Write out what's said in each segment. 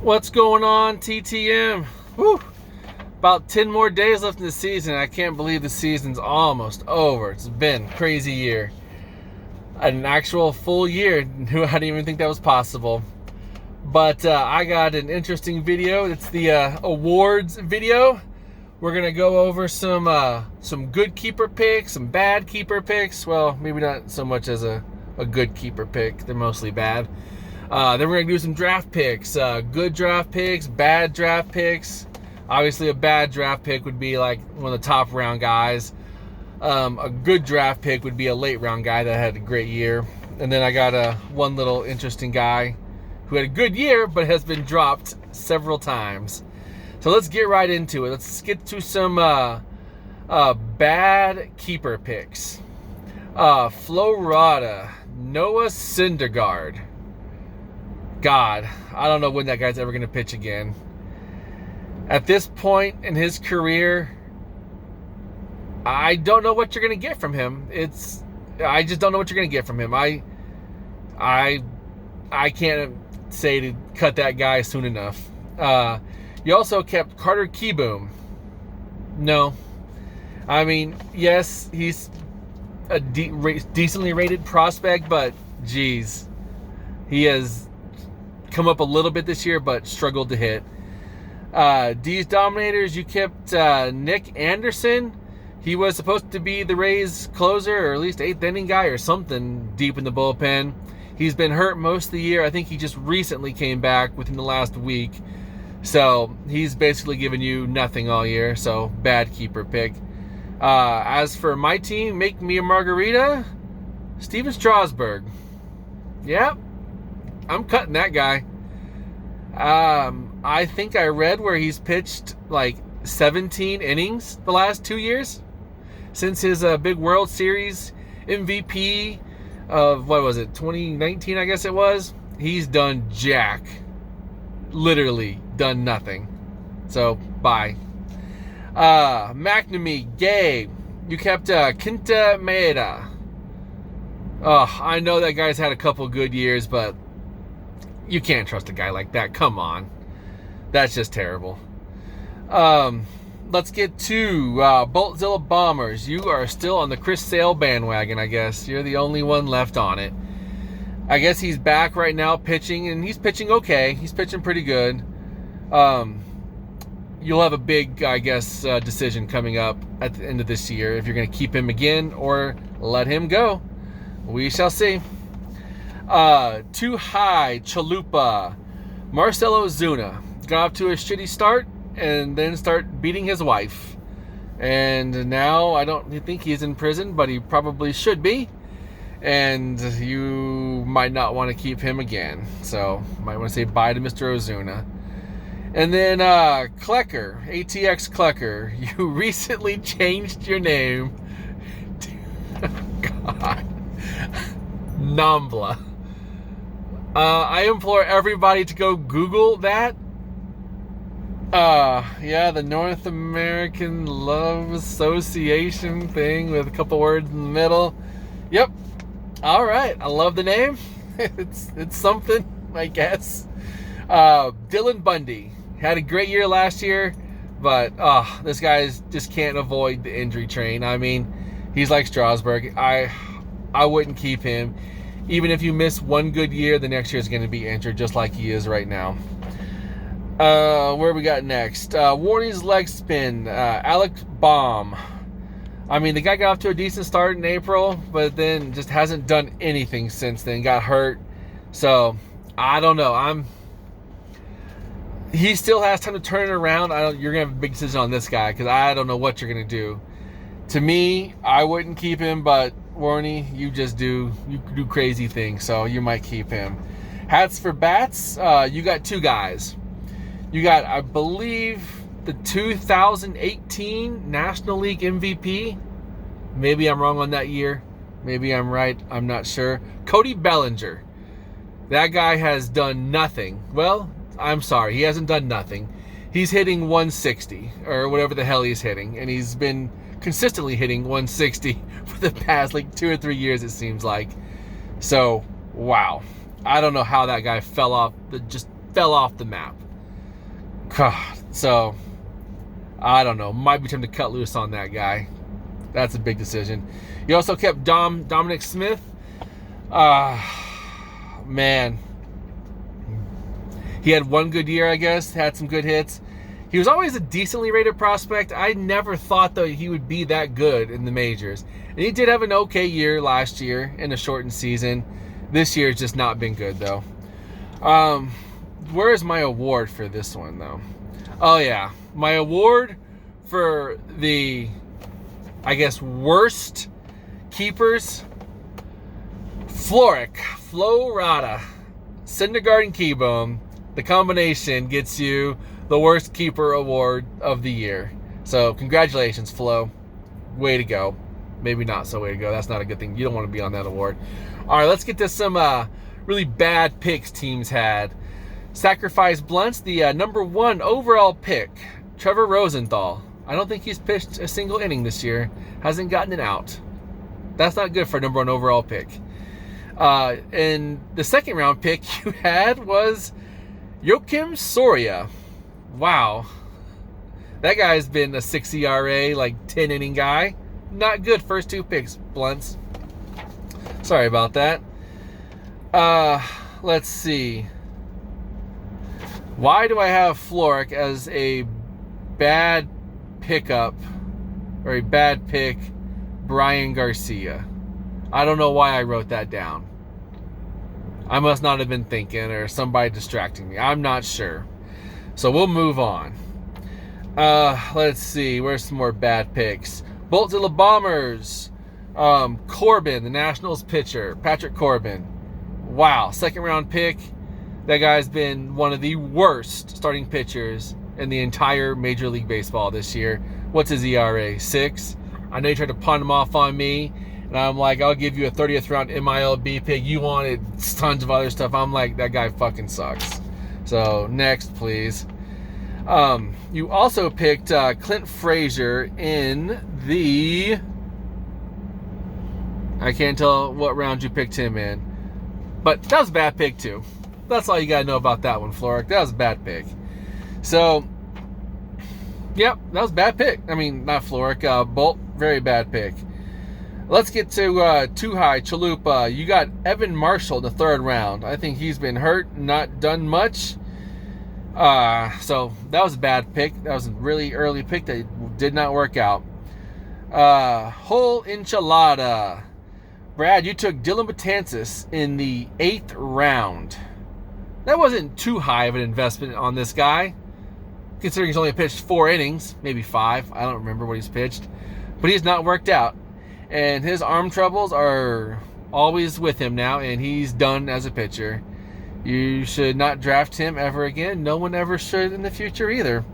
What's going on, TTM? Whew. About 10 more days left in the season. I can't believe the season's almost over. It's been a crazy year. An actual full year. I didn't even think that was possible. But I got an interesting video. It's the awards video. We're going to go over some good keeper picks, some bad keeper picks. Well, maybe not so much as a good keeper pick. They're mostly bad. Then we're going to do some draft picks. Good draft picks, bad draft picks. Obviously, a bad draft pick would be like one of the top round guys. A good draft pick would be a late round guy that had a great year. And then I got one little interesting guy who had a good year but has been dropped several times. So let's get right into it. Let's get to some bad keeper picks. Florida, Noah Syndergaard. God, I don't know when that guy's ever going to pitch again. At this point in his career, I don't know what you're going to get from him. I just don't know what you're going to get from him. I can't say to cut that guy soon enough. You also kept Carter Kieboom. No. I mean, yes, he's a decently rated prospect, but geez, he has come up a little bit this year, but struggled to hit. D's Dominators, you kept Nick Anderson. He was supposed to be the Rays closer, or at least 8th inning guy or something deep in the bullpen. He's been hurt most of the year. I think he just recently came back within the last week. So he's basically given you nothing all year. So bad keeper pick. As for my team, make me a margarita. Steven Strasburg. Yep. I'm cutting that guy. I think I read where he's pitched like 17 innings the last 2 years since his big World Series MVP of, 2019, I guess it was. He's done jack. Literally done nothing. So, bye. McNamee, Gabe. You kept Quinta Maeda. Oh, I know that guy's had a couple good years, but you can't trust a guy like that. Come on. That's just terrible. Let's get to Boltzilla Bombers. You are still on the Chris Sale bandwagon, I guess. You're the only one left on it. I guess he's back right now pitching, and he's pitching okay. He's pitching pretty good. You'll have a big, I guess, decision coming up at the end of this year if you're going to keep him again or let him go. We shall see. Too high, Chalupa. Marcelo Zuna got off to a shitty start and then start beating his wife. And now I don't think he's in prison, but he probably should be. And you might not want to keep him again. So might want to say bye to Mr. Ozuna. And then Klecker, ATX Klecker. You recently changed your name to God. Nambla. I implore everybody to go Google that. Yeah, the North American Love Association thing with a couple words in the middle. Yep. All right. I love the name. It's something, I guess. Dylan Bundy had a great year last year, but this guy just can't avoid the injury train. I mean, he's like Strasburg. I wouldn't keep him. Even if you miss one good year, the next year is going to be injured just like he is right now. Where we got next? Warney's leg spin. Alec Baum. I mean, the guy got off to a decent start in April, but then just hasn't done anything since then. Got hurt. So, I don't know. He still has time to turn it around. You're going to have a big decision on this guy because I don't know what you're going to do. To me, I wouldn't keep him, but Warney, you do crazy things, so you might keep him. Hats for bats, you got two guys. You got, I believe, the 2018 National League MVP. Maybe I'm wrong on that year. Maybe I'm right. I'm not sure. Cody Bellinger. That guy has done nothing. Well, I'm sorry. He hasn't done nothing. He's hitting 160 or whatever the hell he's hitting, and he's been consistently hitting 160 for the past 2 or 3 years, it seems like. So, wow. I don't know how that guy fell off the map. God. So, I don't know. Might be time to cut loose on that guy. That's a big decision. You also kept Dominic Smith. Man. He had one good year, I guess. Had some good hits. He was always a decently rated prospect. I never thought, though, he would be that good in the majors. And he did have an okay year last year in a shortened season. This year's just not been good, though. Where is my award for this one, though? Oh, yeah. My award for the, I guess, worst keepers. Florida, Syndergaard and Keyboom. The combination gets you the worst keeper award of the year. So, congratulations, Flo. Way to go. Maybe not so way to go. That's not a good thing. You don't want to be on that award. All right, let's get to some really bad picks teams had. Sacrifice Blunts, the number 1 overall pick, Trevor Rosenthal. I don't think he's pitched a single inning this year. Hasn't gotten an out. That's not good for a number 1 overall pick. And the second round pick you had was Joakim Soria. Wow. That guy's been a 6 ERA, like 10 inning guy. Not good first 2 picks, Blunts. Sorry about that. Let's see. Why do I have Floric as a bad pickup or a bad pick, Brian Garcia? I don't know why I wrote that down. I must not have been thinking, or somebody distracting me. I'm not sure. So we'll move on. Let's see. Where's some more bad picks? Bolt to the Bombers. Corbin, the Nationals pitcher. Patrick Corbin. Wow. Second round pick. That guy's been one of the worst starting pitchers in the entire Major League Baseball this year. What's his ERA? 6. I know you tried to pawn him off on me. And I'm like, I'll give you a 30th round MILB pick. You wanted tons of other stuff. I'm like, that guy fucking sucks. So, next, please. You also picked Clint Frazier in the... I can't tell what round you picked him in. But that was a bad pick, too. That's all you got to know about that one, Floric. That was a bad pick. So, yep, that was a bad pick. I mean, not Floric. Bolt, very bad pick. Let's get to Too High Chalupa. You got Evan Marshall in the 3rd round. I think he's been hurt, not done much. So that was a bad pick. That was a really early pick that did not work out. Whole Enchilada. Brad, you took Dylan Betances in the 8th round. That wasn't too high of an investment on this guy, considering he's only pitched 4 innings, maybe 5. I don't remember what he's pitched. But he's not worked out. And his arm troubles are always with him now, and he's done as a pitcher. You should not draft him ever again. No one ever should in the future either.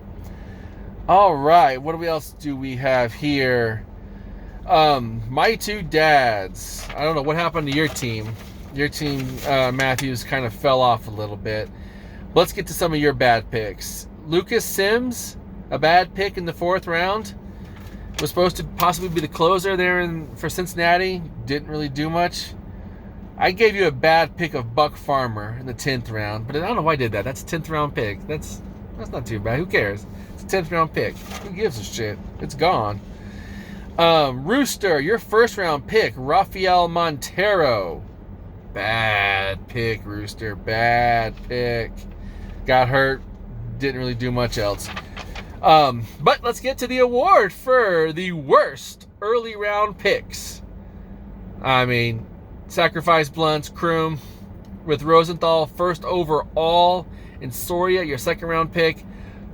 All right, what else do we have here? My Two Dads. I don't know what happened to your team. Your team, Matthews, kind of fell off a little bit. Let's get to some of your bad picks. Lucas Sims, a bad pick in the 4th round. Was supposed to possibly be the closer there for Cincinnati. Didn't really do much. I gave you a bad pick of Buck Farmer in the 10th round, but I don't know why I did that. That's a 10th round pick. That's not too bad. Who cares? It's a 10th round pick. Who gives a shit? It's gone. Rooster, your 1st round pick, Rafael Montero. Bad pick, Rooster. Bad pick. Got hurt. Didn't really do much else. But let's get to the award for the worst early round picks. I mean, Sacrifice Blunts, Kroom, with Rosenthal 1st overall, and Soria, your 2nd round pick,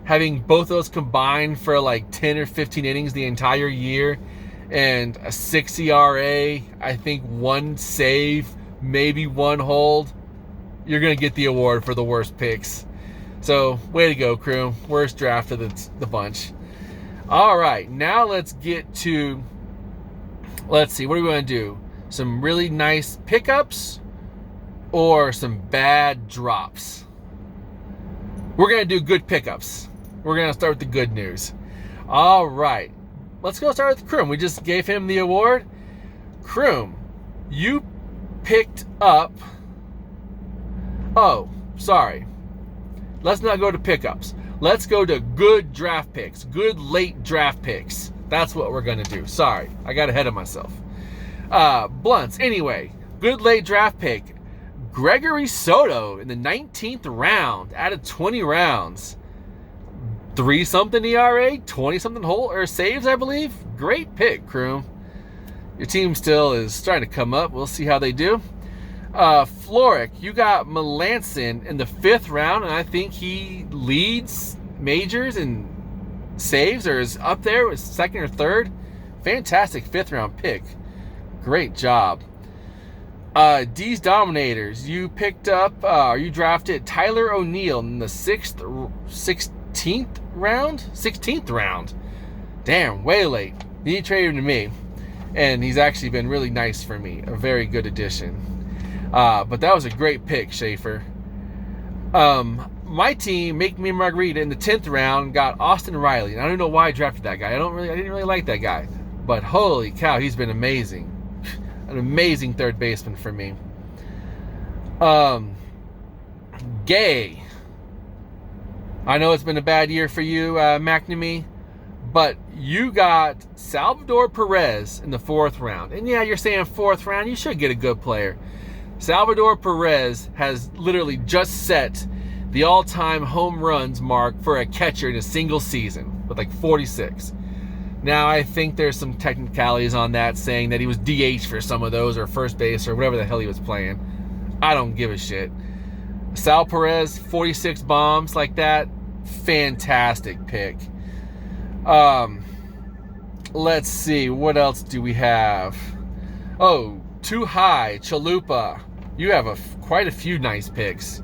having both those combined for like 10 or 15 innings the entire year, and a 6 ERA, I think 1 save, maybe 1 hold. You're going to get the award for the worst picks. So, way to go, crew. Worst draft of the bunch. All right, now let's get to, let's see, what are we going to do? Some really nice pickups or some bad drops? We're going to do good pickups. We're going to start with the good news. All right, let's go start with Kroom. We just gave him the award. Kroom, you picked up, oh, sorry. Let's not go to pickups. Let's go to good draft picks, good late draft picks. That's what we're going to do. Sorry, I got ahead of myself. Blunts, anyway, good late draft pick. Gregory Soto in the 19th round out of 20 rounds. 3-something ERA, 20-something hole or saves, I believe. Great pick, crew. Your team still is starting to come up. We'll see how they do. Floric, you got Melanson in the 5th round, and I think he leads majors and saves, or is up there with 2nd or 3rd. Fantastic 5th round pick. Great job. D's Dominators, you picked up, you drafted Tyler O'Neill in the 16th round. Damn, way late. He traded him to me, and he's actually been really nice for me. A very good addition. But that was a great pick, Schaefer. My team, Make Me Margarita, in the 10th round got Austin Riley. And I don't know why I drafted that guy. I didn't really like that guy. But holy cow, he's been amazing. An amazing third baseman for me. Gay. I know it's been a bad year for you, McNamee, but you got Salvador Perez in the 4th round. And yeah, you're saying 4th round, you should get a good player. Salvador Perez has literally just set the all-time home runs mark for a catcher in a single season with like 46. Now, I think there's some technicalities on that, saying that he was DH for some of those, or first base, or whatever the hell he was playing. I don't give a shit. Sal Perez, 46 bombs like that. Fantastic pick. Let's see. What else do we have? Oh, Too High, Chalupa. You have quite a few nice picks.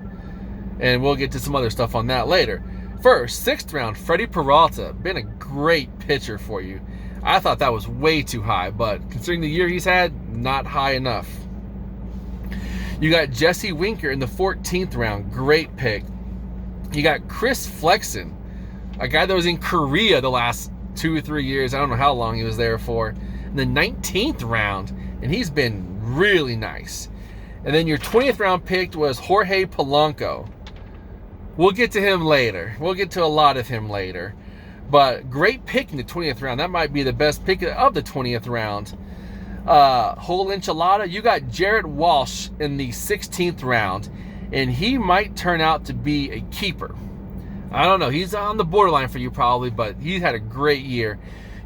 And we'll get to some other stuff on that later. First, 6th round, Freddie Peralta. Been a great pitcher for you. I thought that was way too high, but considering the year he's had, not high enough. You got Jesse Winker in the 14th round. Great pick. You got Chris Flexen, a guy that was in Korea the last 2 or 3 years. I don't know how long he was there for. In the 19th round, and he's been really nice. And then your 20th round pick was Jorge Polanco. We'll get to him later. We'll get to a lot of him later. But great pick in the 20th round. That might be the best pick of the 20th round. Whole enchilada, you got Jarrett Walsh in the 16th round. And he might turn out to be a keeper. I don't know. He's on the borderline for you probably, but he's had a great year.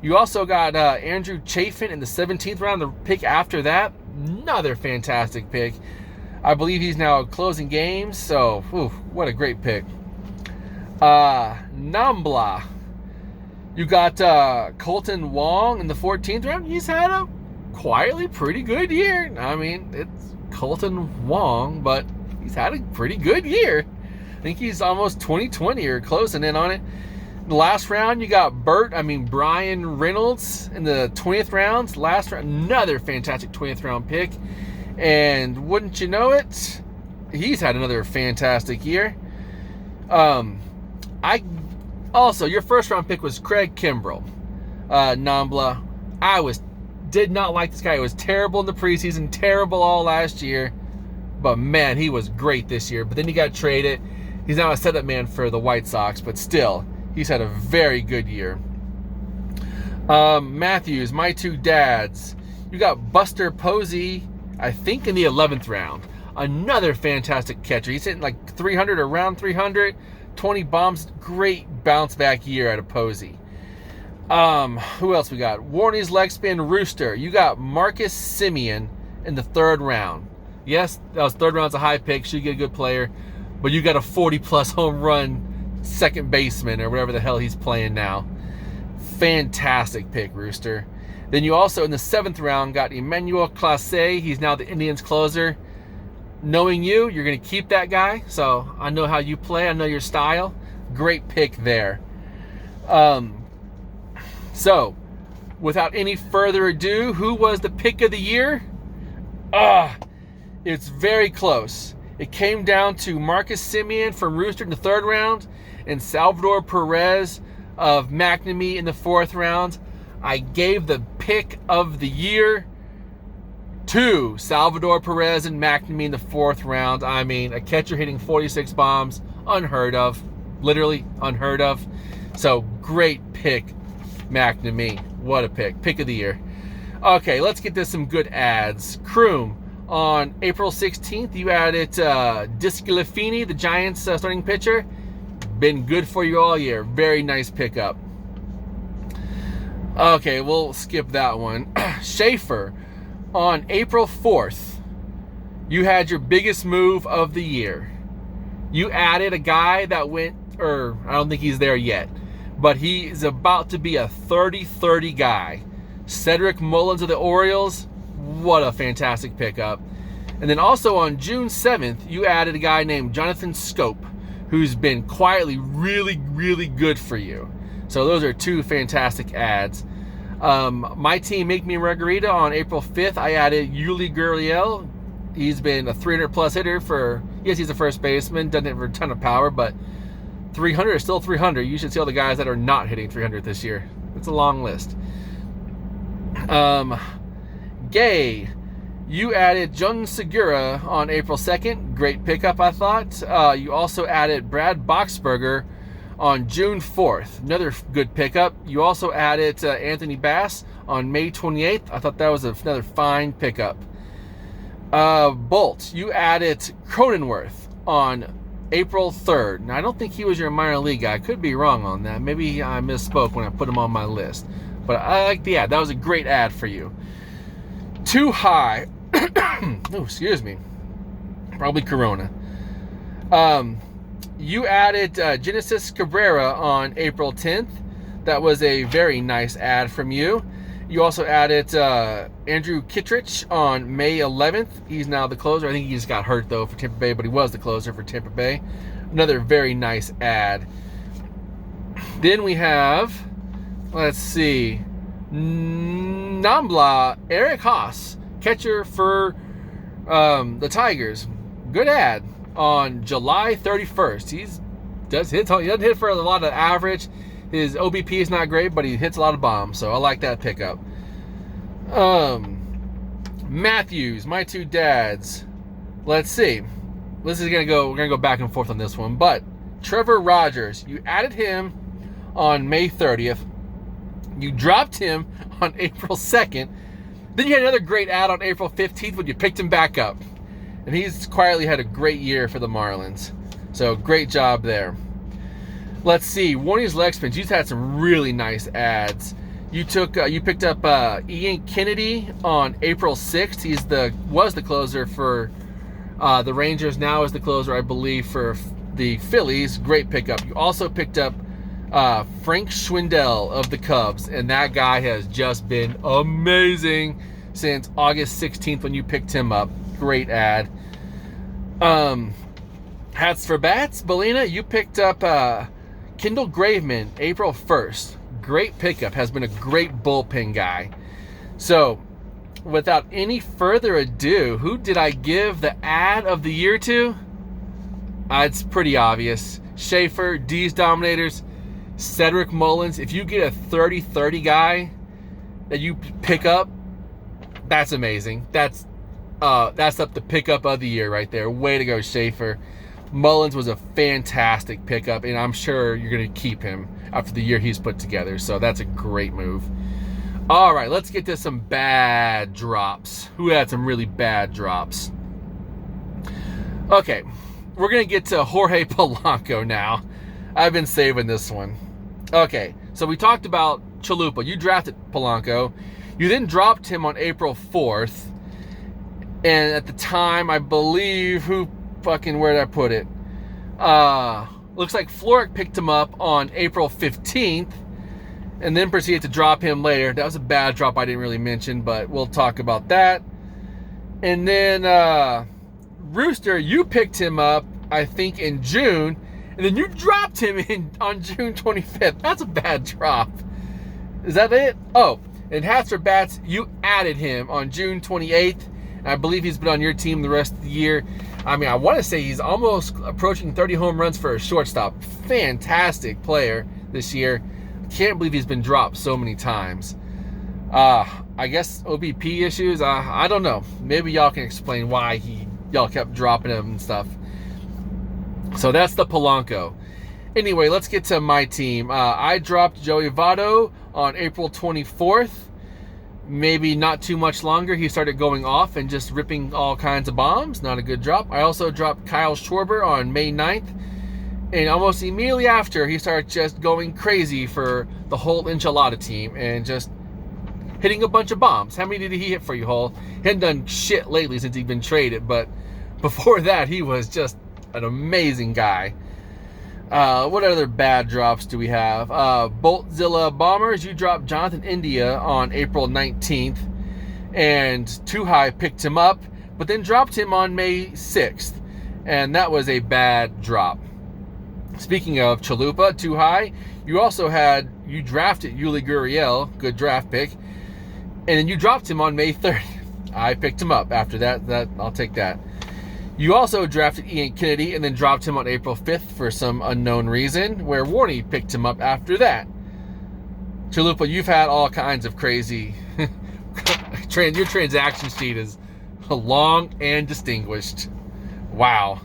You also got Andrew Chafin in the 17th round, the pick after that. Another fantastic pick. I believe he's now closing games, so what a great pick. Nambla. You got Colton Wong in the 14th round. He's had a quietly pretty good year. I mean, it's Colton Wong, but he's had a pretty good year. I think he's almost 2020 or closing in on it. In the last round, you got Brian Reynolds in the 20th round. Last round, another fantastic 20th round pick. And wouldn't you know it, he's had another fantastic year. Your first round pick was Craig Kimbrell. Nambla. Did not like this guy. He was terrible in the preseason, terrible all last year. But man, he was great this year. But then he got traded. He's now a setup man for the White Sox, but still, he's had a very good year. Matthews, my two dads. You got Buster Posey, I think in the 11th round. Another fantastic catcher. He's hitting like 300, around 300, 20 bombs. Great bounce back year out of Posey. Who else we got? Warney's leg spin Rooster. You got Marcus Semien in the 3rd round. Yes, that was 3rd round's a high pick. Should get a good player. But you got a 40-plus home run second baseman or whatever the hell he's playing now. Fantastic pick, Rooster. Then you also, in the 7th round, got Emmanuel Clase. He's now the Indians closer. Knowing you, you're going to keep that guy. So I know how you play. I know your style. Great pick there. So, without any further ado, who was the pick of the year? It's very close. It came down to Marcus Semien from Rooster in the 3rd round and Salvador Perez of McNamee in the 4th round. I gave the pick of the year to Salvador Perez and McNamee in the 4th round. I mean, a catcher hitting 46 bombs, unheard of. literally unheard of. So great pick, McNamee. What a pick. Pick of the year. Okay, let's get to some good ads. Kroom, on April 16th, you added Discalifini, the Giants starting pitcher. Been good for you all year. Very nice pickup. Okay, we'll skip that one. Schaefer, on April 4th, you had your biggest move of the year. You added a guy that went, or I don't think he's there yet, but he is about to be a 30-30 guy. Cedric Mullins of the Orioles. What a fantastic pickup. And then also on June 7th, you added a guy named Jonathan Scope, who's been quietly really, really good for you. So those are two fantastic ads. My team, Make Me Margarita, on April 5th, I added Yuli Gurriel. He's been a 300-plus hitter for, yes, he's a first baseman, doesn't have a ton of power, but 300 is still 300. You should see all the guys that are not hitting 300 this year. It's a long list. Gay, you added Jun Segura on April 2nd. Great pickup, I thought. You also added Brad Boxberger on June 4th. Another good pickup. You also added Anthony Bass on May 28th. I thought that was another fine pickup. Bolt, you added Cronenworth on April 3rd. Now, I don't think he was your minor league guy. I could be wrong on that. Maybe I misspoke when I put him on my list. But I like the ad. That was a great ad for you. Too high. Oh, excuse me. Probably Corona. You added Genesis Cabrera on April 10th. That was a very nice ad from you. You also added Andrew Kittredge on May 11th. He's now the closer. I think he just got hurt, though, for Tampa Bay, but he was the closer for Tampa Bay. Another very nice ad. Then we have, let's see, Nambla, Eric Haas, catcher for the Tigers. Good ad on July 31st. He doesn't hit for a lot of average. His OBP is not great, but he hits a lot of bombs, so I like that pickup. Matthews, my two dads. Let's see. We're gonna go back and forth on this one, but Trevor Rogers, you added him on May 30th. You dropped him on April 2nd. Then you had another great ad on April 15th when you picked him back up. And he's quietly had a great year for the Marlins. So great job there. Let's see. Warnings Lexpens, you've had some really nice ads. You picked up Ian Kennedy on April 6th. He was the closer for the Rangers. Now is the closer, I believe, for the Phillies. Great pickup. You also picked up Frank Schwindel of the Cubs, and that guy has just been amazing since August 16th when you picked him up. Great ad. Hats for Bats, Belina, you picked up Kendall Graveman April 1st. Great pickup. Has been a great bullpen guy. So, without any further ado, who did I give the ad of the year to? It's pretty obvious. Schaefer, D's Dominators, Cedric Mullins. If you get a 30-30 guy that you pick up, that's amazing. That's up the pickup of the year right there. Way to go, Schaefer. Mullins was a fantastic pickup, and I'm sure you're going to keep him after the year he's put together. So that's a great move. All right, let's get to some bad drops. Who had some really bad drops? Okay, we're going to get to Jorge Polanco now. I've been saving this one. Okay, so we talked about Chalupa. You drafted Polanco. You then dropped him on April 4th. And at the time, I believe, where did I put it? Looks like Floric picked him up on April 15th and then proceeded to drop him later. That was a bad drop I didn't really mention, but we'll talk about that. And then Rooster, you picked him up, I think, in June, and then you dropped him on June 25th. That's a bad drop. Is that it? Oh, and Hats for Bats, you added him on June 28th. I believe he's been on your team the rest of the year. I mean, I want to say he's almost approaching 30 home runs for a shortstop. Fantastic player this year. Can't believe he's been dropped so many times. I guess OBP issues. I don't know. Maybe y'all can explain why y'all kept dropping him and stuff. So that's the Polanco. Anyway, let's get to my team. I dropped Joey Votto on April 24th. Maybe not too much longer. He started going off and just ripping all kinds of bombs. Not a good drop. I also dropped Kyle Schwarber on May 9th. And almost immediately after, he started just going crazy for the whole enchilada team and just hitting a bunch of bombs. How many did he hit for you, Hull? He hadn't done shit lately since he'd been traded, but before that, he was just an amazing guy. What other bad drops do we have? Boltzilla Bombers, you dropped Jonathan India on April 19th, and Too High picked him up, but then dropped him on May 6th, and that was a bad drop. Speaking of Chalupa, Too High, you drafted Yuli Gurriel, good draft pick, and then you dropped him on May 30th. I picked him up after that. I'll take that. You also drafted Ian Kennedy and then dropped him on April 5th for some unknown reason, where Warney picked him up after that. Chalupa, you've had all kinds of crazy... Your transaction sheet is long and distinguished. Wow.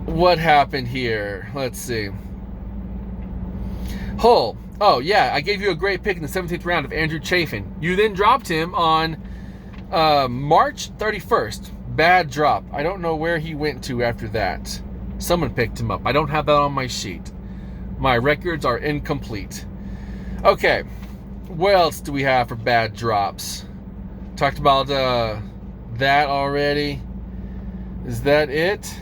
What happened here? Let's see. Hull. Oh, yeah, I gave you a great pick in the 17th round of Andrew Chafin. You then dropped him on March 31st. Bad drop. I don't know where he went to after that. Someone picked him up. I don't have that on my sheet. My records are incomplete. Okay. What else do we have for bad drops? Talked about that already. Is that it?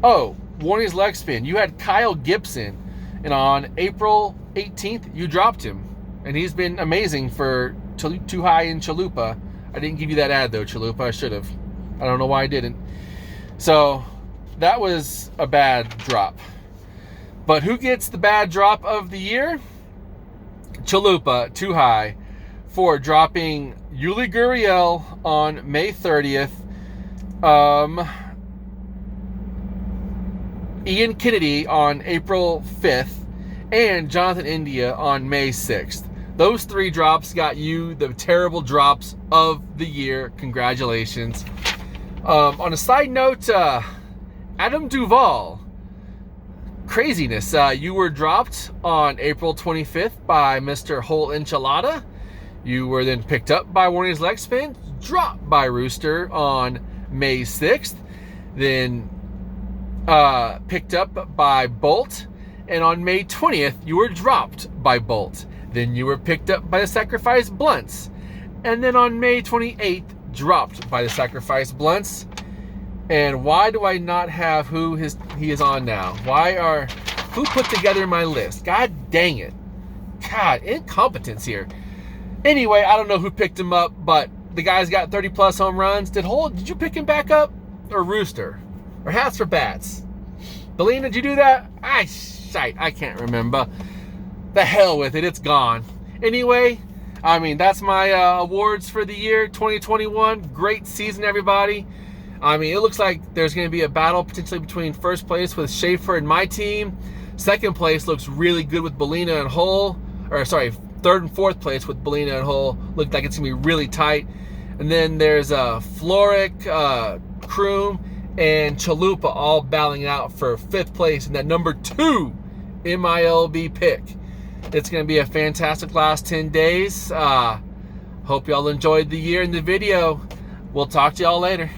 Oh, Warney's leg spin. You had Kyle Gibson, and on April 18th, you dropped him. And he's been amazing for Too High in Chalupa. I didn't give you that ad, though, Chalupa. I should have. I don't know why I didn't. So, that was a bad drop. But who gets the bad drop of the year? Chalupa, Too High, for dropping Yuli Gurriel on May 30th. Ian Kennedy on April 5th. And Jonathan India on May 6th. Those three drops got you the terrible drops of the year. Congratulations. On a side note, Adam Duvall. Craziness. You were dropped on April 25th by Mr. Whole Enchilada. You were then picked up by Warney's Leg Spin. Dropped by Rooster on May 6th. Then picked up by Bolt. And on May 20th, you were dropped by Bolt. Then you were picked up by the Sacrifice Blunts. And then on May 28th, dropped by the Sacrifice Blunts. And why do I not have who he is on now? Who put together my list? God dang it. God, incompetence here. Anyway, I don't know who picked him up, but the guy's got 30 plus home runs. Did you pick him back up? Or Rooster? Or Hats for Bats? Belina, did you do that? I can't remember. The hell with it. It's gone. Anyway, I mean, that's my awards for the year 2021. Great season, everybody. I mean, it looks like there's going to be a battle potentially between first place with Schaefer and my team. Second place looks really good with Belina and Hull. Third and fourth place with Belina and Hull. Looked like it's going to be really tight. And then there's Floric, Kroom, and Chalupa all battling out for fifth place in that number 2 MILB pick. It's going to be a fantastic last 10 days. Hope y'all enjoyed the year and the video. We'll talk to y'all later.